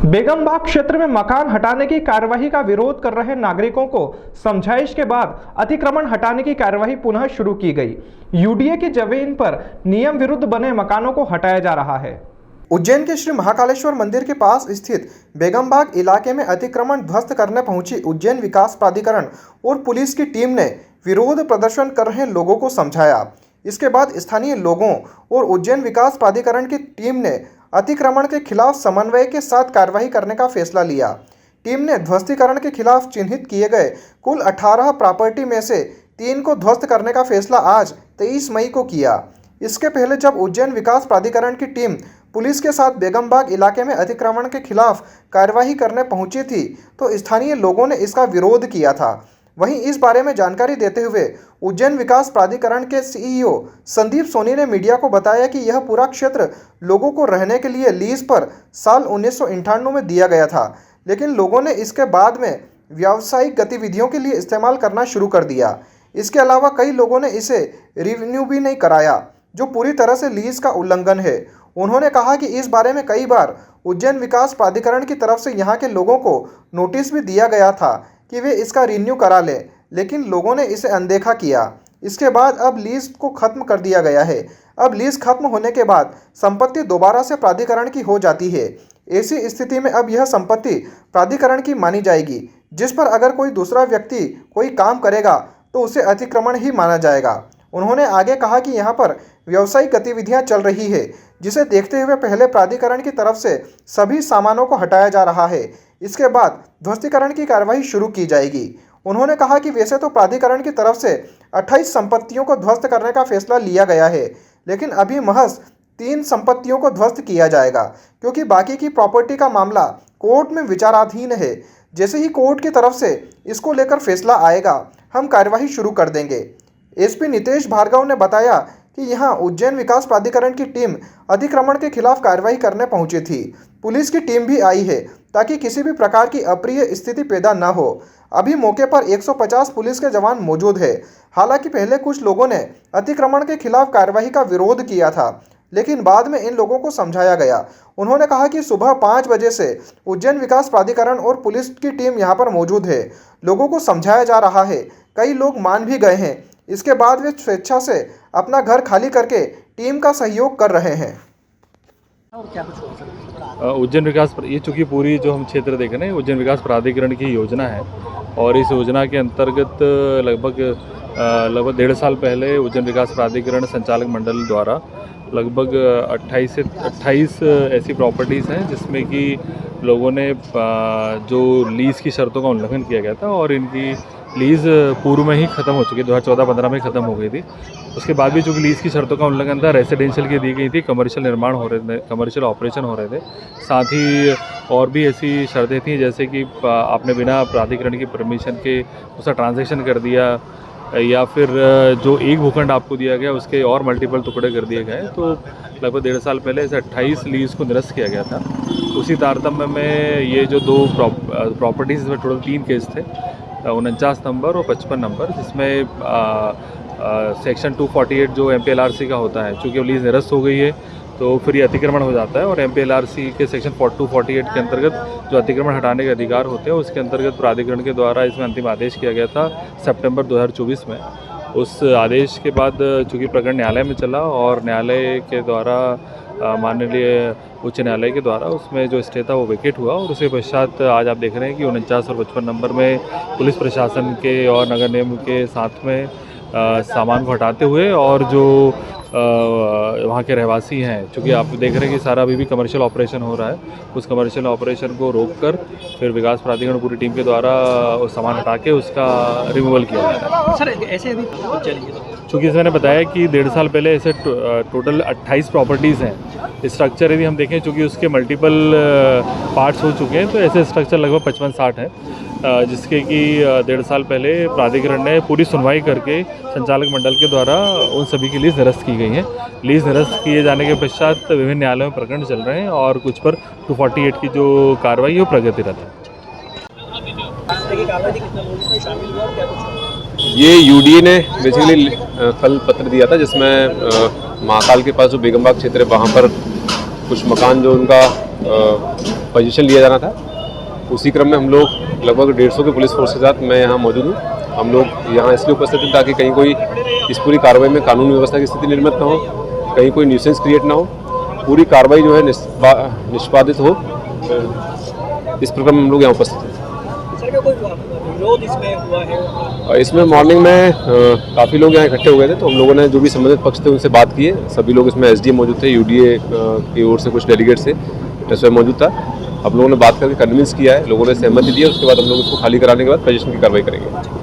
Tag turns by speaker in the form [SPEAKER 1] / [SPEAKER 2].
[SPEAKER 1] बेगमबाग क्षेत्र में मकान हटाने की कार्यवाही का विरोध कर रहे नागरिकों को समझाइश के बाद अतिक्रमण हटाने की कार्यवाही पुनः शुरू की गई। यूडीए की जमीन पर नियम विरुद्ध बने मकानों को हटाया जा रहा है।
[SPEAKER 2] उज्जैन के श्री महाकालेश्वर मंदिर के पास स्थित बेगमबाग इलाके में अतिक्रमण ध्वस्त करने पहुंची उज्जैन विकास प्राधिकरण और पुलिस की टीम ने विरोध प्रदर्शन कर रहे लोगों को समझाया। इसके बाद स्थानीय लोगों और उज्जैन विकास प्राधिकरण की टीम ने अतिक्रमण के खिलाफ समन्वय के साथ कार्रवाई करने का फैसला लिया। टीम ने ध्वस्तीकरण के खिलाफ चिन्हित किए गए कुल 18 प्रॉपर्टी में से 3 को ध्वस्त करने का फैसला आज 23 मई को किया। इसके पहले जब उज्जैन विकास प्राधिकरण की टीम पुलिस के साथ बेगमबाग इलाके में अतिक्रमण के खिलाफ कार्यवाही करने पहुंची थी तो स्थानीय लोगों ने इसका विरोध किया था। वहीं इस बारे में जानकारी देते हुए उज्जैन विकास प्राधिकरण के सीईओ संदीप सोनी ने मीडिया को बताया कि यह पूरा क्षेत्र लोगों को रहने के लिए लीज पर साल 1998 में दिया गया था, लेकिन लोगों ने इसके बाद में व्यावसायिक गतिविधियों के लिए इस्तेमाल करना शुरू कर दिया। इसके अलावा कई लोगों ने इसे रिन्यू भी नहीं कराया, जो पूरी तरह से लीज का उल्लंघन है। उन्होंने कहा कि इस बारे में कई बार उज्जैन विकास प्राधिकरण की तरफ से यहाँ के लोगों को नोटिस भी दिया गया था कि वे इसका रिन्यू करा लें, लेकिन लोगों ने इसे अनदेखा किया। इसके बाद अब लीज को खत्म कर दिया गया है। अब लीज खत्म होने के बाद संपत्ति दोबारा से प्राधिकरण की हो जाती है। ऐसी स्थिति में अब यह संपत्ति प्राधिकरण की मानी जाएगी, जिस पर अगर कोई दूसरा व्यक्ति कोई काम करेगा तो उसे अतिक्रमण ही माना जाएगा। उन्होंने आगे कहा कि यहाँ पर व्यावसायिक गतिविधियाँ चल रही है, जिसे देखते हुए पहले प्राधिकरण की तरफ से सभी सामानों को हटाया जा रहा है। इसके बाद ध्वस्तीकरण की कार्रवाई शुरू की जाएगी। उन्होंने कहा कि वैसे तो प्राधिकरण की तरफ से 28 संपत्तियों को ध्वस्त करने का फैसला लिया गया है, लेकिन अभी महज 3 संपत्तियों को ध्वस्त किया जाएगा, क्योंकि बाकी की प्रॉपर्टी का मामला कोर्ट में विचाराधीन है। जैसे ही कोर्ट की तरफ से इसको लेकर फैसला आएगा, हम कार्यवाही शुरू कर देंगे। एसपी नितेश भार्गव ने बताया कि यहाँ उज्जैन विकास प्राधिकरण की टीम अतिक्रमण के खिलाफ कार्रवाई करने पहुंची थी। पुलिस की टीम भी आई है ताकि किसी भी प्रकार की अप्रिय स्थिति पैदा न हो। अभी मौके पर 150 पुलिस के जवान मौजूद है। हालांकि पहले कुछ लोगों ने अतिक्रमण के खिलाफ कार्रवाई का विरोध किया था, लेकिन बाद में इन लोगों को समझाया गया। उन्होंने कहा कि सुबह 5 बजे से उज्जैन विकास प्राधिकरण और पुलिस की टीम यहाँ पर मौजूद है। लोगों को समझाया जा रहा है। कई लोग मान भी गए हैं। इसके बाद वे स्वेच्छा से अपना घर खाली करके टीम का सहयोग कर रहे हैं।
[SPEAKER 3] उज्जैन विकास, ये चूँकि पूरी जो हम क्षेत्र देख रहे हैं उज्जैन विकास प्राधिकरण की योजना है, और इस योजना के अंतर्गत लगभग 1.5 साल पहले उज्जैन विकास प्राधिकरण संचालक मंडल द्वारा लगभग 28 से 28 ऐसी प्रॉपर्टीज़ हैं जिसमें कि लोगों ने जो लीज़ की शर्तों का उल्लंघन किया गया था, और इनकी लीज़ पूर्व में ही ख़त्म हो चुकी है, 2014-15 में ख़त्म हो गई थी। उसके बाद भी चूँकि लीज़ की शर्तों का उल्लंघन था, रेजिडेंशियल की दी गई थी, कमर्शियल निर्माण हो रहे थे, कमर्शियल ऑपरेशन हो रहे थे। साथ ही और भी ऐसी शर्तें थी जैसे कि आपने बिना प्राधिकरण की परमिशन के उसका ट्रांजैक्शन कर दिया, या फिर जो एक भूखंड आपको दिया गया उसके और मल्टीपल टुकड़े कर दिए गए। तो लगभग 1.5 साल पहले ऐसे 28 लीज़ को निरस्त किया गया था। उसी तारतम्य में ये जो 2 प्रॉपर्टीज़ में टोटल 3 केस थे, 49 नंबर और 55 नंबर, जिसमें सेक्शन 248 जो MPLRC का होता है, चूँकि लीज़ निरस्त हो गई है तो फिर ये अतिक्रमण हो जाता है, और MPLRC के सेक्शन 248 के अंतर्गत जो अतिक्रमण हटाने के अधिकार होते हैं उसके अंतर्गत प्राधिकरण के द्वारा इसमें अंतिम आदेश किया गया था सितंबर 2024 में। उस आदेश के बाद चूँकि प्रकरण न्यायालय में चला और न्यायालय के द्वारा माननीय उच्च न्यायालय के द्वारा उसमें जो स्टे था वो वेकेट हुआ, और उसके पश्चात आज आप देख रहे हैं कि 49 और 55 नंबर में पुलिस प्रशासन के और नगर निगम के साथ में सामान को हटाते हुए, और जो वहाँ के रहवासी हैं, चूँकि आप देख रहे हैं कि सारा अभी भी कमर्शियल ऑपरेशन हो रहा है, उस कमर्शियल ऑपरेशन को रोककर फिर विकास प्राधिकरण पूरी टीम के द्वारा उस सामान हटा के उसका रिमूवल किया जा रहा है।
[SPEAKER 4] सर ऐसे अभी
[SPEAKER 3] चूँकि मैंने बताया कि 1.5 साल पहले ऐसे टोटल 28 प्रॉपर्टीज़ हैं। स्ट्रक्चर यदि हम देखें, चूँकि उसके मल्टीपल पार्ट्स हो चुके हैं, तो ऐसे स्ट्रक्चर लगभग 55-60 हैं, जिसके कि 1.5 साल पहले प्राधिकरण ने पूरी सुनवाई करके संचालक मंडल के द्वारा उन सभी की लीज़ निरस्त की गई है। लीज़ निरस्त किए जाने के पश्चात विभिन्न न्यायालयों में प्रकरण चल रहे हैं, और कुछ पर 248 की जो कार्रवाई है वो प्रगतिरत है।
[SPEAKER 5] ये यूडीए ने बेसिकली कल पत्र दिया था, जिसमें महाकाल के पास जो बेगमबाग क्षेत्र है वहाँ पर कुछ मकान जो उनका पोजीशन लिया जाना था। उसी क्रम में हम लोग लगभग 150 के पुलिस फोर्स के साथ मैं यहाँ मौजूद हूँ। हम लोग यहाँ इसलिए उपस्थित हैं ताकि कहीं कोई इस पूरी कार्रवाई में कानून व्यवस्था की स्थिति निर्मित ना हो, कहीं कोई न्यूसेंस क्रिएट ना हो, पूरी कार्रवाई जो है निष्पादित हो। इस प्रकार में हम लोग यहाँ उपस्थित हैं।
[SPEAKER 4] सर क्या कोई विरोध इसमें हुआ है?
[SPEAKER 5] इसमें मॉर्निंग में काफ़ी लोग यहाँ इकट्ठे हो गए थे, तो हम लोगों ने जो भी संबंधित पक्ष थे उनसे बात की है। सभी लोग इसमें एसडीएम मौजूद थे, यूडीए की ओर से कुछ डेलीगेट से इसमें मौजूद था। हम लोगों ने बात करके कन्विंस किया है, लोगों ने सहमति दी है। उसके बाद हम लोग इसको खाली कराने के बाद पोजीशन की कार्रवाई करेंगे।